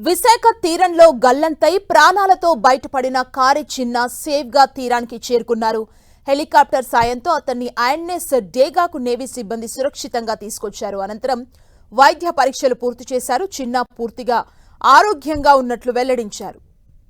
విశాఖ తీరంలో గల్లంతై ప్రాణాలతో బయటపడిన కారి చిన్న సేఫ్గా తీరానికి చేరుకున్నారు. హెలికాప్టర్ సాయంతో అతన్ని ఐఎన్ఎస్ డేగాకు నేవీ సిబ్బంది సురక్షితంగా తీసుకొచ్చారు. అనంతరం వైద్య పరీక్షలు పూర్తి చేశారు. చిన్న పూర్తిగా ఆరోగ్యంగా ఉన్నట్లు వెల్లడించారు.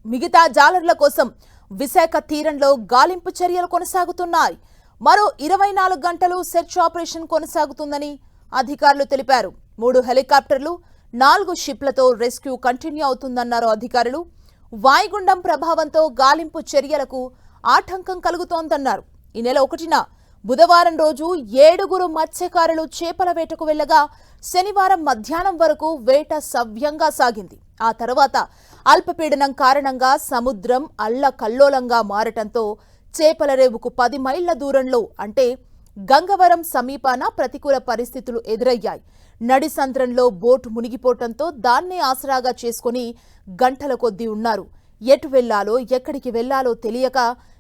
మిగతా జాలర్ల కోసం విశాఖ తీరంలో గాలింపు చర్యలు కొనసాగుతున్నాయి. మరో 24 గంటలు సెర్చ్ ఆపరేషన్ కొనసాగుతుందని అధికారులు తెలిపారు. 3 హెలికాప్టర్లు 4 షిప్లతో రెస్క్యూ కంటిన్యూ అవుతుందన్నారు అధికారులు. వాయుగుండం ప్రభావంతో గాలింపు చర్యలకు ఆటంకం కలుగుతోందన్నారు. ఈ నెల 1న బుధవారం రోజు 7గురు మత్స్యకారులు చేపల వేటకు వెళ్లగా శనివారం మధ్యాహ్నం వరకు వేట సవ్యంగా సాగింది. ఆ తర్వాత అల్పపీడనం కారణంగా సముద్రం అల్లకల్లోలంగా మారటంతో చేపల రేవుకు 10 మైళ్ల దూరంలో అంటే గంగవరం సమీపాన ప్రతికూల పరిస్థితులు ఎదురయ్యాయి. నడిసంద్రంలో బోటు మునిగిపోవడంతో దాన్నే ఆసరాగా చేసుకుని గంటల కొద్దీ ఉన్నారు. ఎటు వెళ్లాలో ఎక్కడికి వెళ్లాలో తెలియక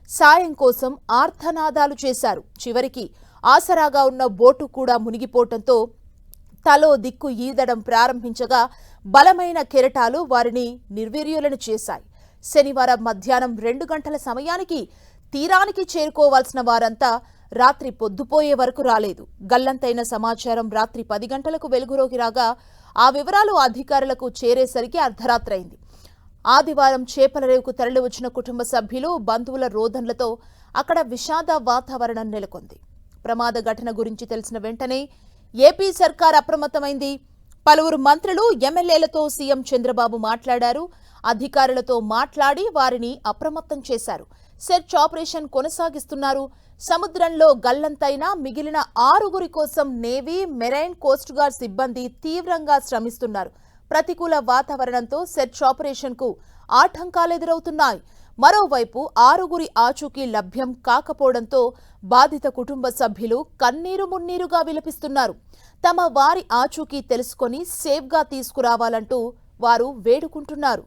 సాయం కోసం ఆర్తనాదాలు చేశారు. చివరికి ఆసరాగా ఉన్న బోటు కూడా మునిగిపోవడంతో తలో దిక్కు ఈదడం ప్రారంభించగా బలమైన కెరటాలు వారిని నిర్వీర్యులను చేశాయి. శనివారం మధ్యాహ్నం 2 గంటల సమయానికి తీరానికి చేరుకోవాల్సిన వారంతా రాత్రి పొద్దుపోయే వరకు రాలేదు. గల్లంతైన సమాచారం రాత్రి 10 గంటలకు వెలుగులోకి రాగా ఆ వివరాలు అధికారులకు చేరేసరికి అర్ధరాత్రైంది. ఆదివారం చేపల రేవుకు తరలి వచ్చిన కుటుంబ సభ్యులు బంధువుల రోదనలతో అక్కడ విషాద వాతావరణం నెలకొంది. ప్రమాద ఘటన గురించి తెలిసిన వెంటనే ఏపీ సర్కార్ అప్రమత్తమైంది. పలువురు మంత్రులు ఎమ్మెల్యేలతో సీఎం చంద్రబాబు మాట్లాడారు. అధికారులతో మాట్లాడి వారిని అప్రమత్తం చేశారు. సెర్చ్ ఆపరేషన్ కొనసాగిస్తున్నారు. సముద్రంలో గల్లంతైన మిగిలిన 6గురి కోసం నేవీ, మెరైన్, కోస్ట్ గార్డ్ సిబ్బంది తీవ్రంగా శ్రమిస్తున్నారు. ప్రతికూల వాతావరణంతో సెర్చ్ ఆపరేషన్ కు ఆటంకాలు ఎదురవుతున్నాయి. మరోవైపు 6గురి ఆచూకీ లభ్యం కాకపోవడంతో బాధిత కుటుంబ సభ్యులు కన్నీరు మున్నీరుగా విలపిస్తున్నారు. తమ వారి ఆచూకీ తెలుసుకొని సేఫ్గా తీసుకురావాలంటూ వారు వేడుకుంటున్నారు.